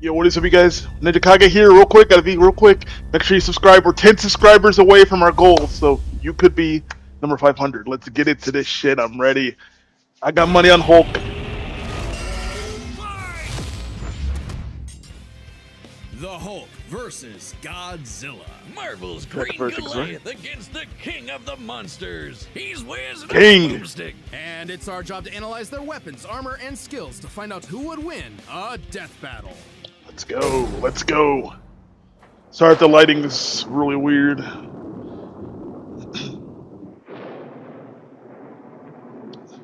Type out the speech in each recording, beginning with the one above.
Yo, what is up, you guys? Ninja Kage here, real quick. Gotta be real quick. Make sure you subscribe. We're 10 subscribers away from our goal, so you could be number 500. Let's get into this shit. I'm ready. I got money on Hulk. The Hulk versus Godzilla. Marvel's Correct Green verdict, Goliath against the king of the monsters. He's whizzing a King. boomstick. And it's our job to analyze their weapons, armor, and skills to find out who would win a death battle. Let's go. Let's go. Sorry if the lighting is really weird.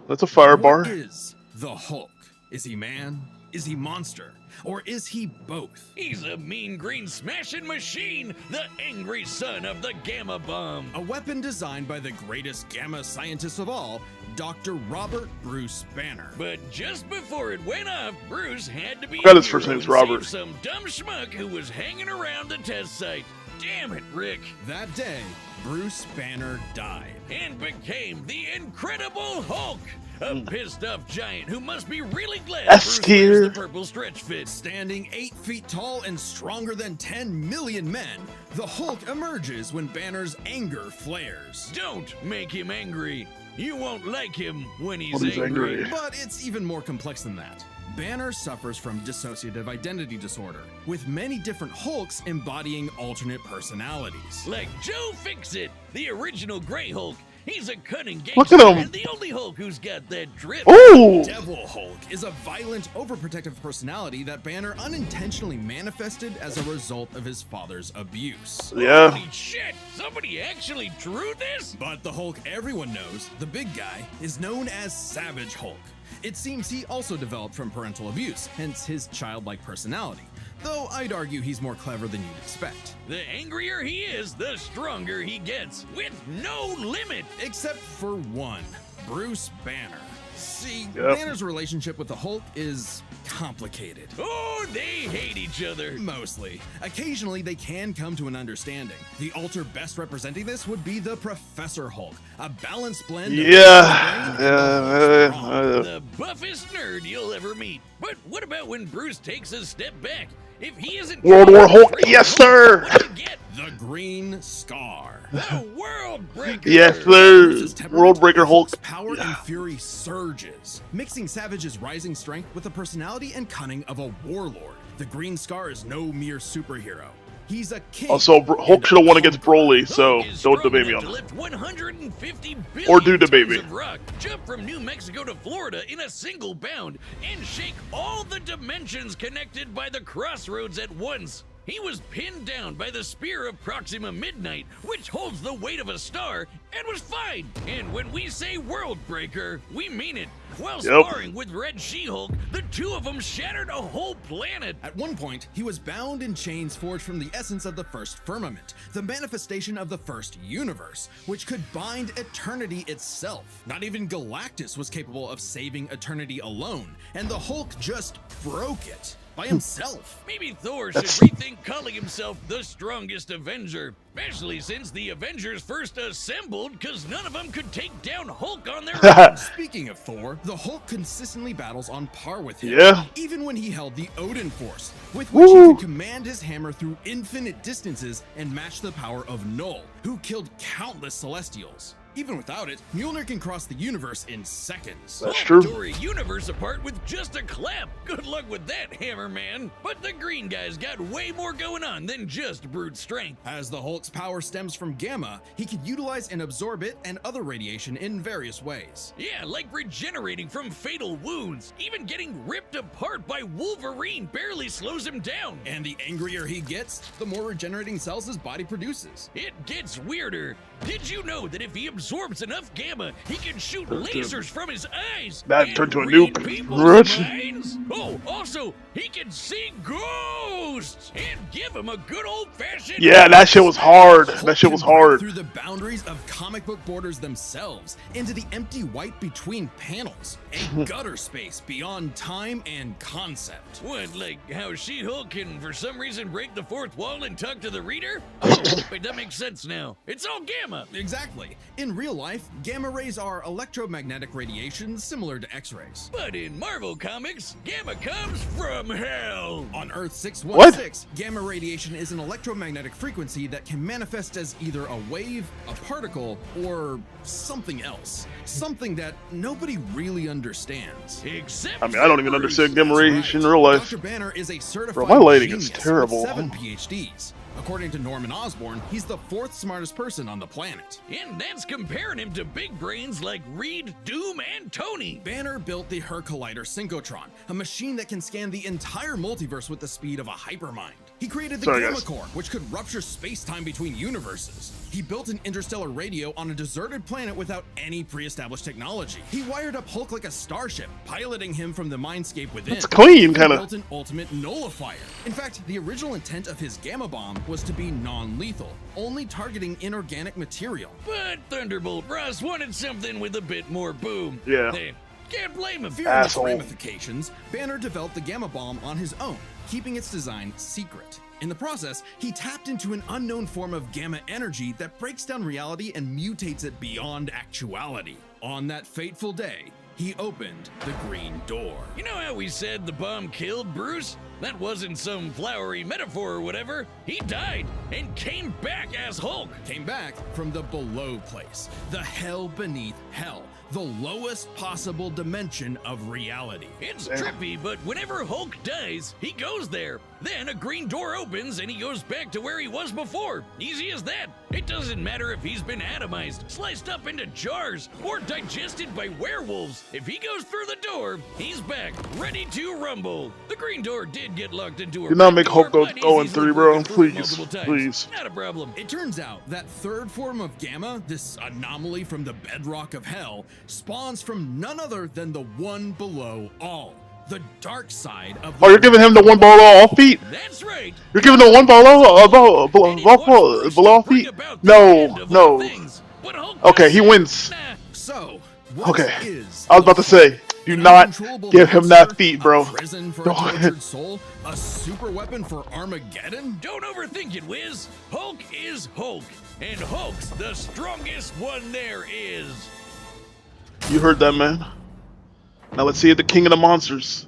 That's a fire bar. What is the Hulk? Is he man? Is he monster? Or is he both? He's a mean green smashing machine, the angry son of the Gamma Bomb. A weapon designed by the greatest gamma scientist of all, Dr. Robert Bruce Banner. But just before it went off, Bruce had to be Forgot a his first hero name's and Robert. save some dumb schmuck who was hanging around the test site. Damn it, Rick. That day, Bruce Banner died. And became the Incredible Hulk. A pissed off giant who must be really glad S Bruce tier. wears the purple stretch fit. Standing 8 feet tall and stronger than 10 million men, the Hulk emerges when Banner's anger flares. Don't make him angry. You won't like him when he's When he's angry. angry. But it's even more complex than that. Banner suffers from dissociative identity disorder, with many different Hulks embodying alternate personalities. Like Joe Fixit, the original Grey Hulk. He's a cunning gangster Look at him. and the only Hulk who's got that drip. Ooh! Devil Hulk is a violent, overprotective personality that Banner unintentionally manifested as a result of his father's abuse. Yeah. Holy shit! Somebody actually drew this? But the Hulk everyone knows, the big guy, is known as Savage Hulk. It seems he also developed from parental abuse, hence his childlike personality. Though I'd argue he's more clever than you'd expect. The angrier he is, the stronger he gets, with no limit. Except for one, Bruce Banner. See, Yep. Banner's relationship with the Hulk is complicated. Oh, they hate each other. Mostly. Occasionally, they can come to an understanding. The alter best representing this would be the Professor Hulk, a balanced blend of Yeah. brain and strong. The buffest nerd you'll ever meet. But what about when Bruce takes a step back? If he isn't World War Hulk. Hulk, Yes, sir. what do you get? The Green Scar. The World Breaker. Yes, Bruce's sir. temperament, World Breaker Hulk. Hulk's power and fury surges, mixing Savage's rising strength with the personality and cunning of a warlord. The Green Scar is no mere superhero. He's a king. Also, Hulk should have won against Broly, so Hulk is don't strong debate me enough on to that. lift 150 Or do billion debate tons me. of rock, jump from New Mexico to Florida in a single bound, and shake all the dimensions connected by the crossroads at once. He was pinned down by the spear of Proxima Midnight, which holds the weight of a star, and was fine. And when we say World Breaker, we mean it. While Yep. sparring with Red She-Hulk, the two of them shattered a whole planet. At one point, he was bound in chains forged from the essence of the first firmament, the manifestation of the first universe, which could bind eternity itself. Not even Galactus was capable of saving eternity alone, and the Hulk just broke it by himself. Maybe Thor should rethink calling himself the strongest Avenger, especially since the Avengers first assembled because none of them could take down Hulk on their own. Speaking of Thor, the Hulk consistently battles on par with him. Yeah. Even when he held the Odin Force, with which he Woo. could command his hammer through infinite distances and match the power of Null, who killed countless Celestials. Even without it, Mjolnir can cross the universe in seconds. That's Hulk true. tore a universe apart with just a clap. Good luck with that, Hammer Man. But the green guy's got way more going on than just brute strength. As the Hulk's power stems from gamma, he can utilize and absorb it and other radiation in various ways. Yeah, like regenerating from fatal wounds. Even getting ripped apart by Wolverine barely slows him down. And the angrier he gets, the more regenerating cells his body produces. It gets weirder. Did you know that if he absorbs enough gamma, he can shoot lasers from his eyes? That and turned to a read nuke. people's Rich. minds? Oh, also, he can see ghosts and give him a good old-fashioned. Yeah, that shit was hard. That shit Hulk was can break hard. through the boundaries of comic book borders themselves into the empty white between panels, a gutter space beyond time and concept. What, like how She-Hulk can for some reason break the fourth wall and talk to the reader? Oh, wait, that makes sense now. It's all gamma. Exactly. In In real life, gamma rays are electromagnetic radiation similar to X-rays. But in Marvel Comics, gamma comes from hell. On Earth 616, gamma radiation is an electromagnetic frequency that can manifest as either a wave, a particle, or something else. Something that nobody really understands. Except I mean, I don't even for understand Bruce. gamma radiation in real life. Dr. Banner is a certified Bro, my lighting genius is terrible. with 7 PhDs. According to Norman Osborn, he's the 4th smartest person on the planet. And that's comparing him to big brains like Reed, Doom, and Tony. Banner built the Her Collider Synchrotron, a machine that can scan the entire multiverse with the speed of a hypermind. He created the Sorry, Gamma guys. Core, which could rupture space-time between universes. He built an interstellar radio on a deserted planet without any pre-established technology. He wired up Hulk like a starship, piloting him from the mindscape within. It's clean, He kind of. built an ultimate nullifier. In fact, the original intent of his Gamma Bomb was to be non-lethal, only targeting inorganic material. But Thunderbolt Ross wanted something with a bit more boom. Yeah. Hey, can't blame him. Fearing its Asshole. ramifications, Banner developed the Gamma Bomb on his own, keeping its design secret. In the process, he tapped into an unknown form of gamma energy that breaks down reality and mutates it beyond actuality. On that fateful day, he opened the Green Door. You know how we said the bomb killed Bruce? That wasn't some flowery metaphor or whatever. He died and came back as Hulk. Came back from the below place, the hell beneath hell, the lowest possible dimension of reality. It's trippy, but whenever Hulk dies, he goes there. Then a green door opens and he goes back to where he was before. Easy as that. It doesn't matter if he's been atomized, sliced up into jars, or digested by werewolves. If he goes through the door, he's back, ready to rumble. The green door did get locked into a Do not red make door, Hulk go but he's 0-3, easily bro. broken through it Please, multiple times. please. Not a problem. It turns out that third form of gamma, this anomaly from the bedrock of hell, spawns from none other than the one below all, the dark side of Oh, you're giving him the one ball all feet? That's right. You're giving the one ball below And he wants Bruce all to bring feet? about the end No, of all no. things. But Hulk Okay, he said, wins. "Nah." So, what Okay, is I was about to say, do an not uncontrollable give him monster, that feet, bro. A prison for a Don't. tortured soul, a super weapon for Armageddon? Don't overthink it, Wiz. Hulk is Hulk. And Hulk's the strongest one there is. You heard that, man. Now let's see it, the king of the monsters.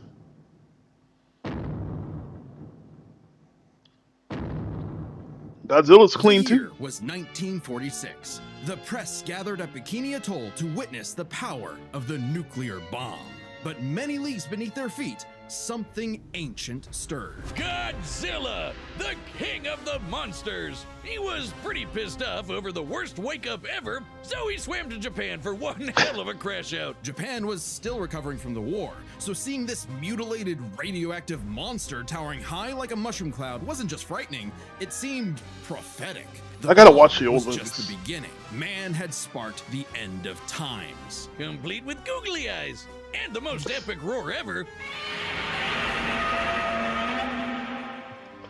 Godzilla's clean The too. year was 1946. The press gathered at Bikini Atoll to witness the power of the nuclear bomb. But many leagues beneath their feet, something ancient stirred. Godzilla, the king of the monsters. He was pretty pissed off over the worst wake-up ever, so he swam to Japan for one hell of a crash out. Japan was still recovering from the war, so seeing this mutilated radioactive monster towering high like a mushroom cloud wasn't just frightening, it seemed prophetic. I gotta watch the old was just movies. the beginning. Man had sparked the end of times. Complete with googly eyes. And the most epic roar ever.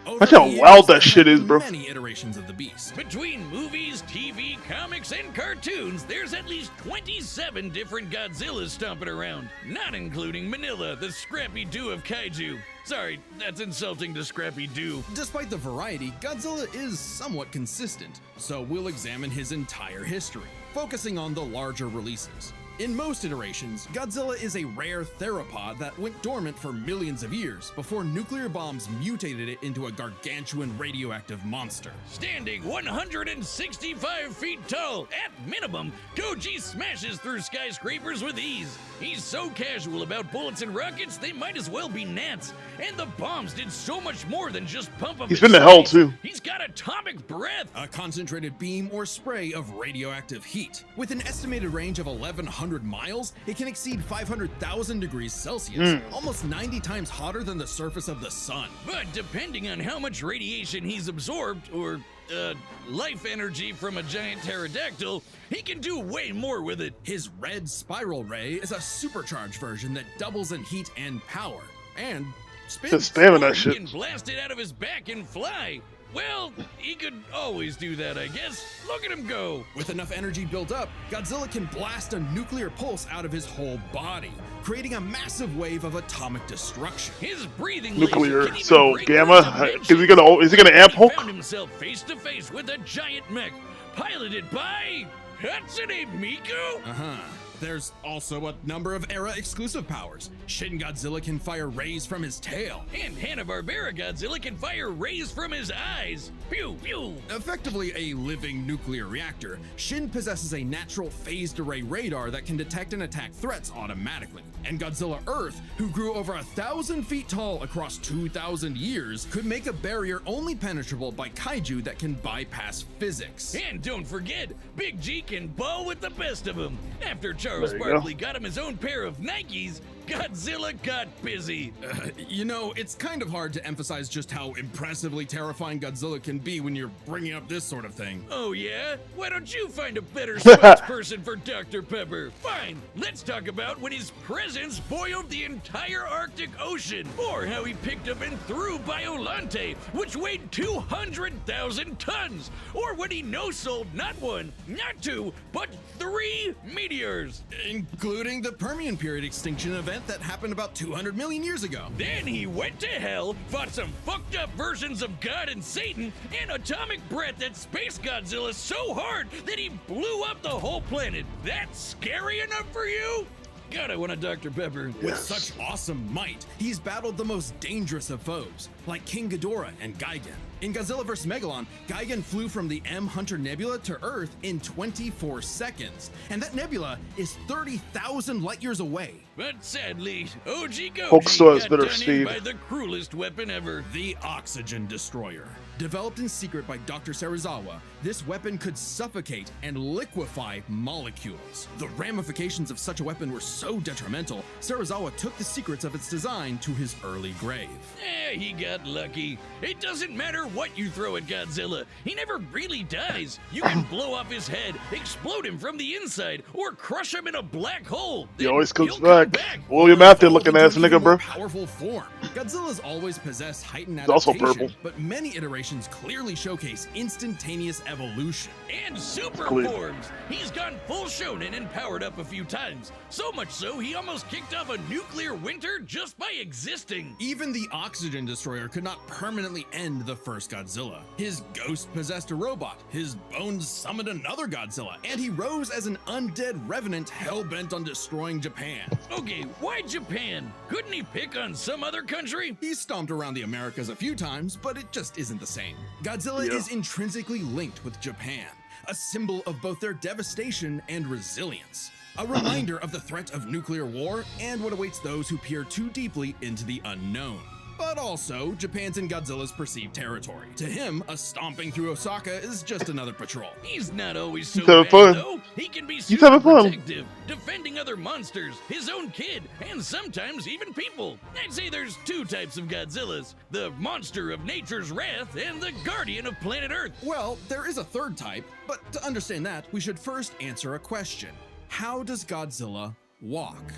Over Watch how the years, loud that there shit have is, been bro. Many iterations of the beast. Between movies, TV, comics, and cartoons, there's at least 27 different Godzillas stomping around, not including Manila, the Scrappy-Doo of kaiju. Sorry, that's insulting to Scrappy-Doo. Despite the variety, Godzilla is somewhat consistent, so we'll examine his entire history, focusing on the larger releases. In most iterations, Godzilla is a rare theropod that went dormant for millions of years before nuclear bombs mutated it into a gargantuan radioactive monster. Standing 165 feet tall, at minimum, Koji smashes through skyscrapers with ease. He's so casual about bullets and rockets, they might as well be gnats. And the bombs did so much more than just pump up He's his been to hell, sides. too. He's got atomic breath. A concentrated beam or spray of radioactive heat. With an estimated range of 1,100 miles, it can exceed 500,000 degrees Celsius, almost 90 times hotter than the surface of the sun. But depending on how much radiation he's absorbed, or life energy from a giant pterodactyl, he can do way more with it. His red spiral ray is a supercharged version that doubles in heat and power, and spins. Just spamming Or that he shit. can blast it out of his back and fly. Well, he could always do that, I guess. Look at him go. With enough energy built up, Godzilla can blast a nuclear pulse out of his whole body, creating a massive wave of atomic destruction. His breathing Nuclear. laser can even So break Gamma, through is he gonna amp He Hulk? found himself face to face with a giant mech, piloted by Hatsune Miku? Uh-huh. There's also a number of era-exclusive powers. Shin Godzilla can fire rays from his tail. And Hanna-Barbera Godzilla can fire rays from his eyes. Pew, pew. Effectively a living nuclear reactor, Shin possesses a natural phased array radar that can detect and attack threats automatically. And Godzilla Earth, who grew over 1,000 feet tall across 2,000 years, could make a barrier only penetrable by kaiju that can bypass physics. And don't forget, Big G can ball with the best of them. After Charles There you Barkley got him his own pair of Nikes, Godzilla got busy. You know, it's kind of hard to emphasize just how impressively terrifying Godzilla can be when you're bringing up this sort of thing. Oh yeah? Why don't you find a better spokesperson for Dr. Pepper? Fine, let's talk about when his presence boiled the entire Arctic Ocean, or how he picked up and threw Biolante, which weighed 200,000 tons, or when he no-sold not one, not two, but 3 meteors. Including the Permian period extinction event that happened about 200 million years ago. Then he went to hell, fought some fucked up versions of God and Satan, and atomic breath at Space Godzilla so hard that he blew up the whole planet. That's scary enough for you? God, I want a Dr. Pepper. With such awesome might, he's battled the most dangerous of foes, like King Ghidorah and Gigan. In Godzilla vs. Megalon, Gigan flew from the M Hunter Nebula to Earth in 24 seconds, and that nebula is 30,000 light years away. But sadly, OG Hulk still Goji has got better done in speed. by the cruelest weapon ever. The Oxygen Destroyer. Developed in secret by Dr. Serizawa, this weapon could suffocate and liquefy molecules. The ramifications of such a weapon were so detrimental, Serizawa took the secrets of its design to his early grave. He got lucky. It doesn't matter what you throw at Godzilla. He never really dies. You can blow off his head, explode him from the inside, or crush him in a black hole. He Then always comes he'll come back. William Afton looking ass nigga, bro. Powerful form. Godzilla's always possessed heightened He's also adaptation, purple. but many iterations clearly showcase instantaneous evolution. And super Clear. forms. He's gone full shonen and powered up a few times. So much so, he almost kicked off a nuclear winter just by existing. Even the Oxygen Destroyer could not permanently end the first Godzilla. His ghost possessed a robot, his bones summoned another Godzilla, and he rose as an undead revenant hell-bent on destroying Japan. Okay, why Japan? Couldn't he pick on some other country? He stomped around the Americas a few times, but it just isn't the same. Godzilla Yeah. is intrinsically linked with Japan, a symbol of both their devastation and resilience. A reminder of the threat of nuclear war and what awaits those who peer too deeply into the unknown. But also, Japan's in Godzilla's perceived territory. To him, a stomping through Osaka is just another patrol. He's not always so He's having bad, fun. though. He can be He's super having fun. protective, defending other monsters, his own kid, and sometimes even people. I'd say there's 2 types of Godzillas: the monster of nature's wrath and the guardian of planet Earth. Well, there is a third type, but to understand that, we should first answer a question. How does Godzilla walk?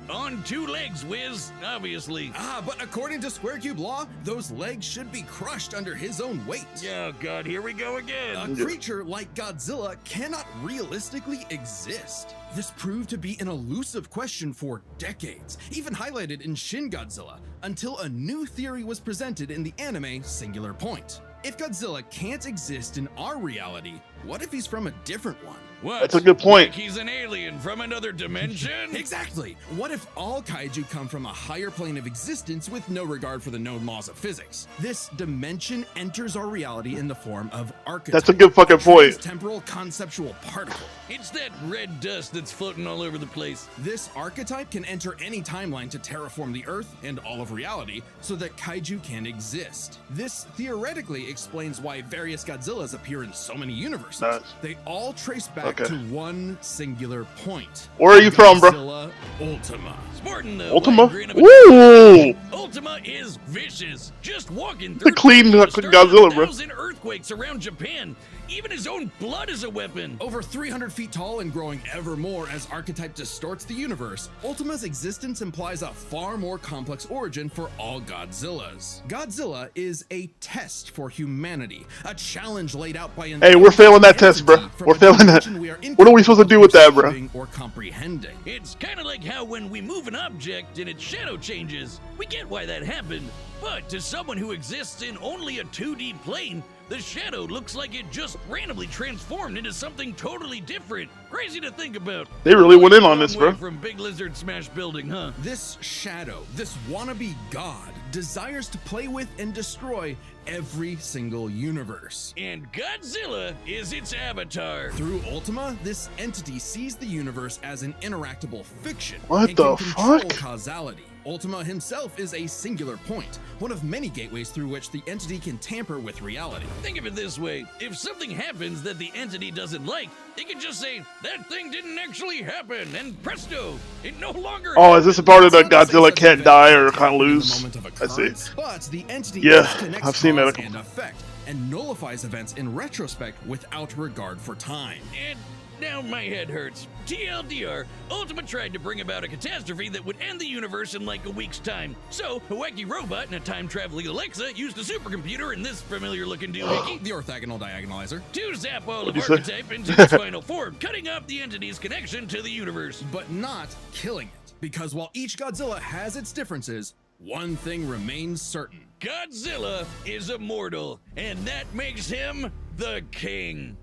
On 2 legs, Wiz, obviously. But according to Square Cube law, those legs should be crushed under his own weight. Oh god, here we go again. A creature like Godzilla cannot realistically exist. This proved to be an elusive question for decades, even highlighted in Shin Godzilla, until a new theory was presented in the anime Singular Point. If Godzilla can't exist in our reality, what if he's from a different one? What? That's a good point. Like he's an alien from another dimension? Exactly! What if all kaiju come from a higher plane of existence with no regard for the known laws of physics? This dimension enters our reality in the form of archetype. That's a good fucking point. Temporal conceptual particle. It's that red dust that's floating all over the place. This archetype can enter any timeline to terraform the Earth and all of reality so that kaiju can exist. This theoretically explains why various Godzillas appear in so many universes. Nice. They all trace back Okay. to one singular point. Where are you from, bro? Godzilla Ultima. Sporting the Ultima? white grain of Ooh! Ultima is vicious. Just walking The through clean Tokyo fucking started Godzilla, bro. 1,000 earthquakes around Japan. Even his own blood is a weapon. Over 300 feet tall and growing ever more as archetype distorts the universe, Ultima's existence implies a far more complex origin for all Godzillas. Godzilla is a test for humanity, a challenge laid out by an Hey, we're failing that test, bro. entity from We're a failing that. dimension we are What are we supposed to do with that, bro? perceiving or comprehending. It's kind of like how when we move an object and its shadow changes, we get why why that happened, but to someone who exists in only a 2D plane, the shadow looks like it just randomly transformed into something totally different. Crazy to think about. They really went in on Long this, way bro. From Big Lizard Smash Building, huh? This shadow, this wannabe god, desires to play with and destroy every single universe. And Godzilla is its avatar. Through Ultima, this entity sees the universe as an interactable fiction What and the can control fuck? causality. Ultima himself is a singular point, one of many gateways through which the entity can tamper with reality. Think of it this way. If something happens that the entity doesn't like, it can just say, that thing didn't actually happen, and presto, it no longer Oh, is this a part of the It's not to say Godzilla such can't events die or happen can't in the lose? moment of I see. occurrence, but the entity Yeah, disconnects I've seen that a cause couple- and effect and nullifies events in retrospect without regard for time. And now my head hurts. TLDR, Ultima tried to bring about a catastrophe that would end the universe in like a week's time. So, a wacky robot and a time-traveling Alexa used a supercomputer and this familiar-looking doohickey The orthogonal diagonalizer. to zap all of What'd you say? Archetype into its final form, cutting off the entity's connection to the universe. But not killing it. Because while each Godzilla has its differences, one thing remains certain. Godzilla is immortal, and that makes him the king.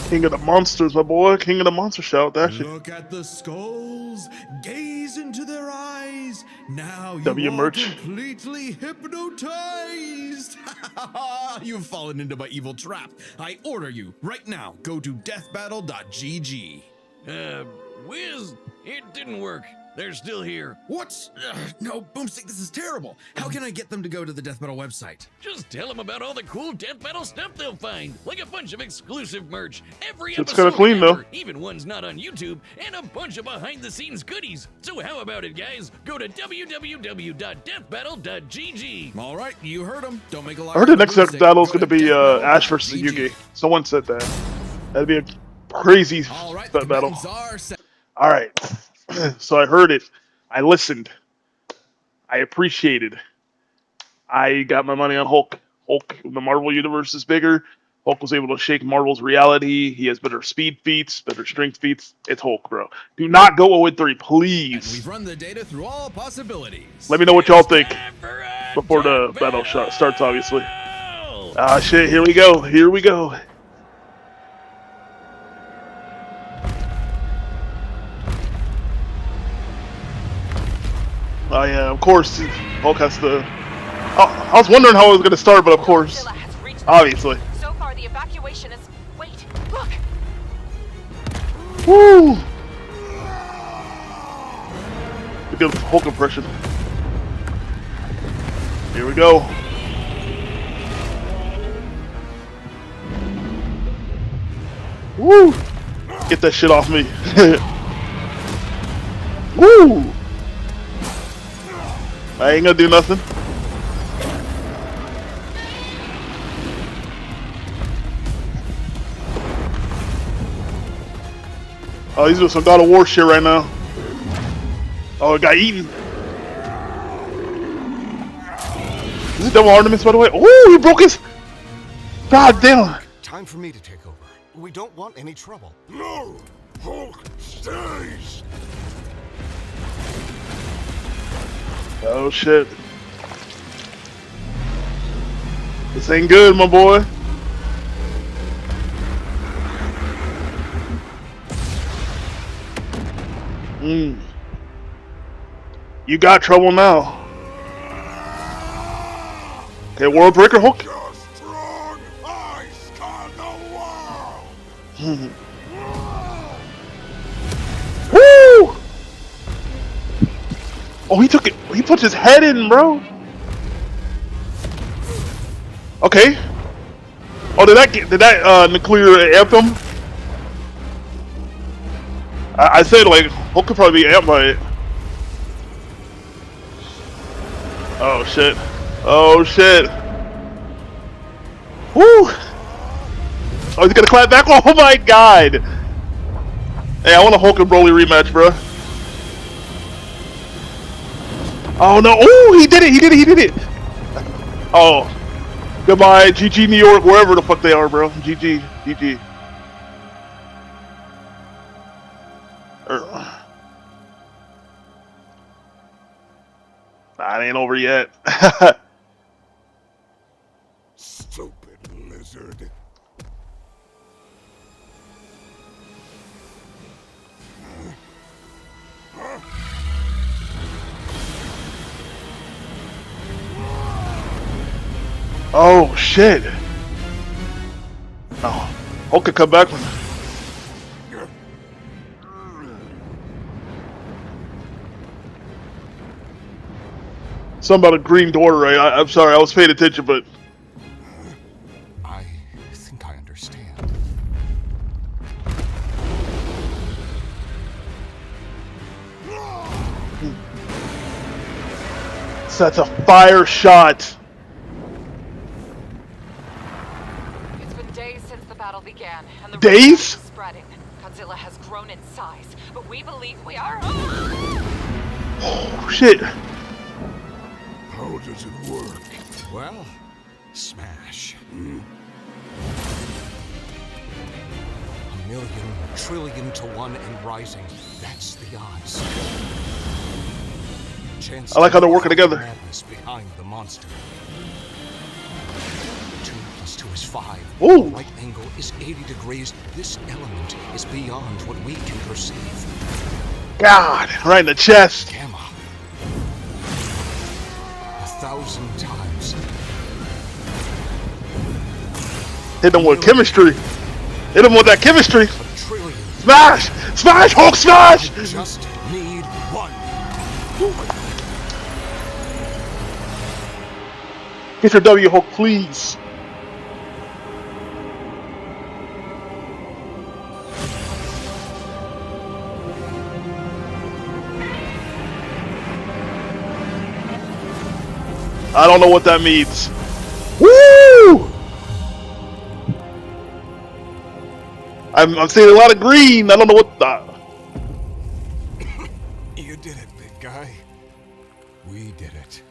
King of the monsters, my boy. King of the monster shout. That shit. Look at the skulls, gaze into their eyes. Now you W are merch. completely hypnotized. You've fallen into my evil trap. I order you right now. Go to deathbattle.gg. Wiz, it didn't work. They're still here. What? No, Boomstick, this is terrible. How can I get them to go to the Death Battle website? Just tell them about all the cool Death Battle stuff they'll find, like a bunch of exclusive merch, every Shit's episode kinda clean, though. ever, even ones not on YouTube, and a bunch of behind-the-scenes goodies. So how about it, guys? Go to www.deathbattle.gg. All right, you heard them. Don't make a lot I heard the next battle is going to be Ash versus Yugi. Someone said that. That'd be a crazy All right, the battle. combatants are set. All right. So I heard it. I listened. I appreciated. I got my money on Hulk. Hulk, the Marvel universe is bigger. Hulk was able to shake Marvel's reality. He has better speed feats, better strength feats. It's Hulk, bro. Do not go 0-3, And please. we've run the data through all possibilities. Let me know what y'all think Time for a before the Death battle starts, obviously. Battle! Ah, shit. Here we go. Here we go. Oh yeah, of course. Hulk has to. Oh, I was wondering how it was gonna start, but of course, Godzilla has reached obviously. So far, the evacuation is. Wait, look! Woo! A good Hulk impression. Here we go. Woo! Get that shit off me. Woo! I ain't gonna do nothing. Oh, he's doing some God of War shit right now. Oh, it got eaten. Is it Double Artemis, by the way? Oh, he broke his. God damn. Time for me to take over. We don't want any trouble. No! Hulk stays! Oh shit. This ain't good, my boy. You got trouble now. Okay, World Breaker Hulk. Your strong eyes scan the world! Woo! Oh, he took it. He put his head in, bro. Okay. Oh, did that nuclear amp him? I said like Hulk could probably be amped by it. Oh shit. Oh shit. Woo! Oh, he's gonna clap back. Oh my god. Hey, I want a Hulk and Broly rematch, bro. Oh no! Oh, he did it! He did it! He did it! Oh, goodbye, GG New York, wherever the fuck they are, bro. GG, GG. Nah, it ain't over. over yet. Stupid lizard. Oh shit! Oh, Hulk could come back from. Something about a green door, right? I'm sorry, I was paying attention, but I think I understand. so that's a fire shot. It's been days since the battle began, and the Days? rumors are spreading. Godzilla has grown in size, but we believe we are. Oh shit! How does it work? Well, smash. A million, trillion to one and rising. That's the odds. Chance I like how they're working to together. madness behind the monster. 2 + 2 is 5. Ooh. The right angle is 80 degrees. This element is beyond what we can perceive. God, right in the chest. Gamma. 1,000 times. Hit them with chemistry. Hit them with that chemistry. A trillion. Smash! Smash! Hulk smash! Just need one. Get your W, Hulk, please. I don't know what that means. Woo! I'm seeing a lot of green. I don't know what the. You did it, big guy. We did it.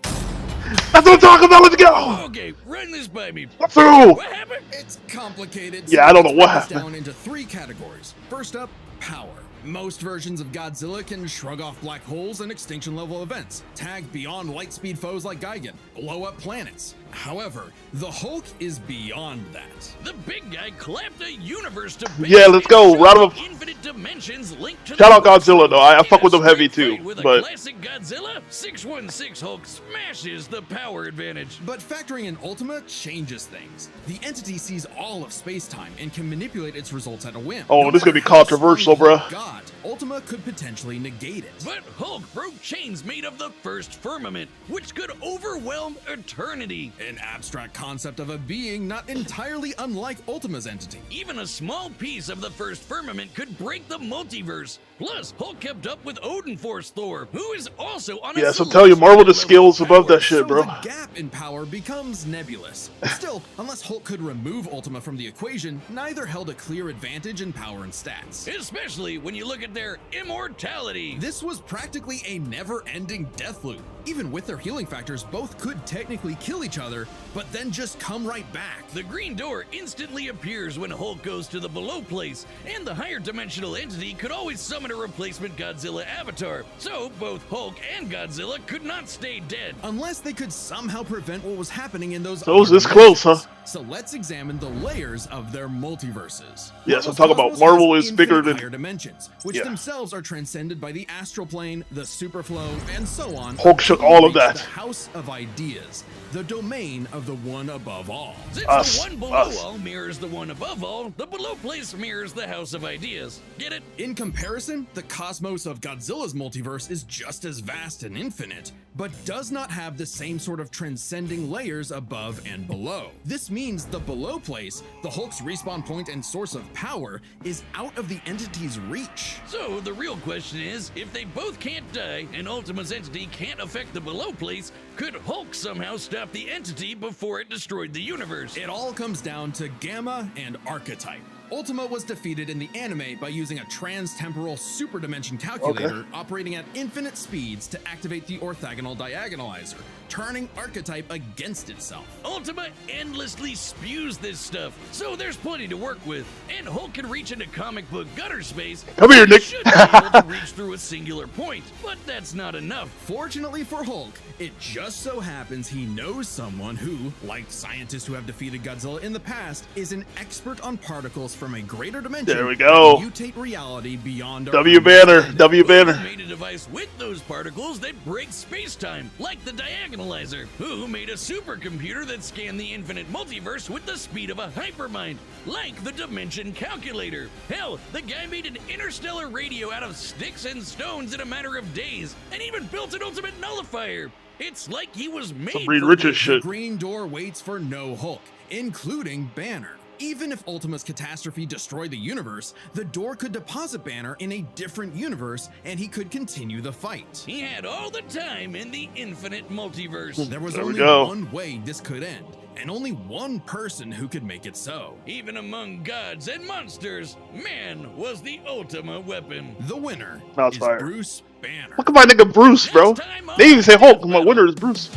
That's what I'm talking about. Let's go. Okay, run this by me. Through. What happened? It's complicated. Yeah, I don't know let's what break this happened. down into 3 categories. First up, power. Most versions of Godzilla can shrug off black holes and extinction level events, tag beyond light speed foes like Gigan, blow up planets. However, the Hulk is beyond that. The big guy clapped a universe to Yeah, let's go. base Round of infinite dimensions linked to Shout the out Godzilla, though. I fuck with him heavy, too, With a but- classic Godzilla, 616 Hulk smashes the power advantage. But factoring in Ultima changes things. The entity sees all of space-time and can manipulate its results at a whim. Oh, No this gonna be matter how controversial, strong bruh. God, Ultima could potentially negate it. But Hulk broke chains made of the first firmament, which could overwhelm eternity. An abstract concept of a being not entirely unlike Ultima's entity. Even a small piece of the first firmament could break the multiverse. Plus, Hulk kept up with Odin Force Thor, who is also on a Yeah, so tell you, Marvel the skills above that shit, So bro. the gap in power becomes nebulous. Still, unless Hulk could remove Ultima from the equation, neither held a clear advantage in power and stats. Especially when you look at their immortality. This was practically a never-ending death loop. Even with their healing factors, both could technically kill each other, but then just come right back. The green door instantly appears when Hulk goes to the below place, and the higher dimensional entity could always summon a replacement Godzilla avatar. So both Hulk and Godzilla could not stay dead. Unless they could somehow prevent what was happening in those So it was other this close, huh? dimensions. So let's examine the layers of their multiverses. Yeah, so Marvel's talk about cosmos Marvel has is bigger infinite than- higher dimensions, which Yeah. themselves are transcended by the astral plane, the superflow, and so on. Hulk shook until we all of reach that. The House of Ideas, the domain of the one above all. Since Us, the one below us. all mirrors the one above all, the below place mirrors the House of Ideas. Get it? In comparison, the cosmos of Godzilla's multiverse is just as vast and infinite, but does not have the same sort of transcending layers above and below. This means the below place, the Hulk's respawn point and source of power, is out of the entity's reach. So the real question is, if they both can't die and Ultima's entity can't affect the below place, could Hulk somehow stop the entity before it destroyed the universe? It all comes down to Gamma and Archetype. Ultima was defeated in the anime by using a trans-temporal super dimension calculator operating at infinite speeds to activate the orthogonal diagonalizer, turning Archetype against itself. Ultima endlessly spews this stuff, so there's plenty to work with, and Hulk can reach into comic book gutter space. Come here, Nick. He should be able to reach through a singular point, but that's not enough. Fortunately for Hulk, it just so happens he knows someone who, like scientists who have defeated Godzilla in the past, is an expert on particles from a greater dimension. There we go. That mutate reality beyond our W banner. understanding. W banner. Who made a device with those particles that breaks space-time, like the diagonalizer? Who made a supercomputer that scanned the infinite multiverse with the speed of a hypermind, like the dimension calculator? Hell, the guy made an interstellar radio out of sticks and stones in a matter of days, and even built an ultimate nullifier. It's like he was made Some Reed for Richards this. shit. The Green Door waits for no Hulk, including Banner. Even if Ultima's catastrophe destroyed the universe, the door could deposit Banner in a different universe and he could continue the fight. He had all the time in the infinite multiverse. There was There we only go. one way this could end, and only one person who could make it so. Even among gods and monsters, man was the Ultima weapon. The winner Mouse is fire. Bruce Banner. Look at my nigga Bruce, bro. They even say Hulk. My winner is Bruce.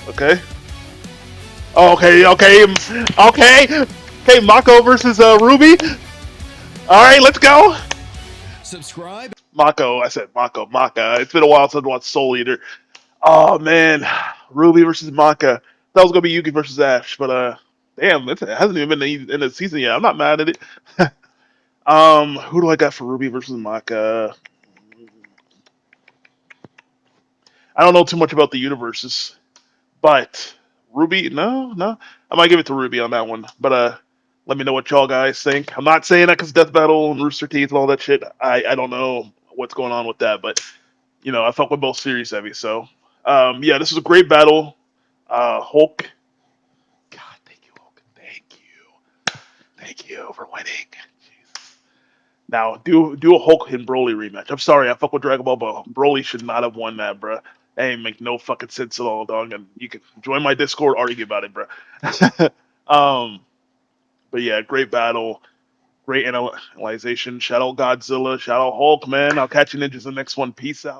Okay. Okay, Mako versus Ruby. All right, let's go. Subscribe. Mako. I said Mako. Maka. It's been a while since I watched Soul Eater. Oh man, Ruby versus Maka. That was gonna be Yuki versus Ash, but damn, it hasn't even been in the season yet. I'm not mad at it. Who do I got for Ruby versus Maka? I don't know too much about the universes, but Ruby, no, I might give it to Ruby on that one. But let me know what y'all guys think. I'm not saying that because Death Battle and Rooster Teeth and all that shit. I don't know what's going on with that, but you know I fuck with both series heavy. So yeah, this is a great battle. Hulk. God, thank you, Hulk. Thank you for winning. Jesus. Now do a Hulk and Broly rematch. I'm sorry, I fuck with Dragon Ball, but Broly should not have won that, bruh. That ain't make no fucking sense at all, dog. And you can join my Discord, argue about it, bruh. But yeah, great battle, great analyzation. Shout out Godzilla, shout out Hulk, man. I'll catch you ninjas in the next one. Peace out.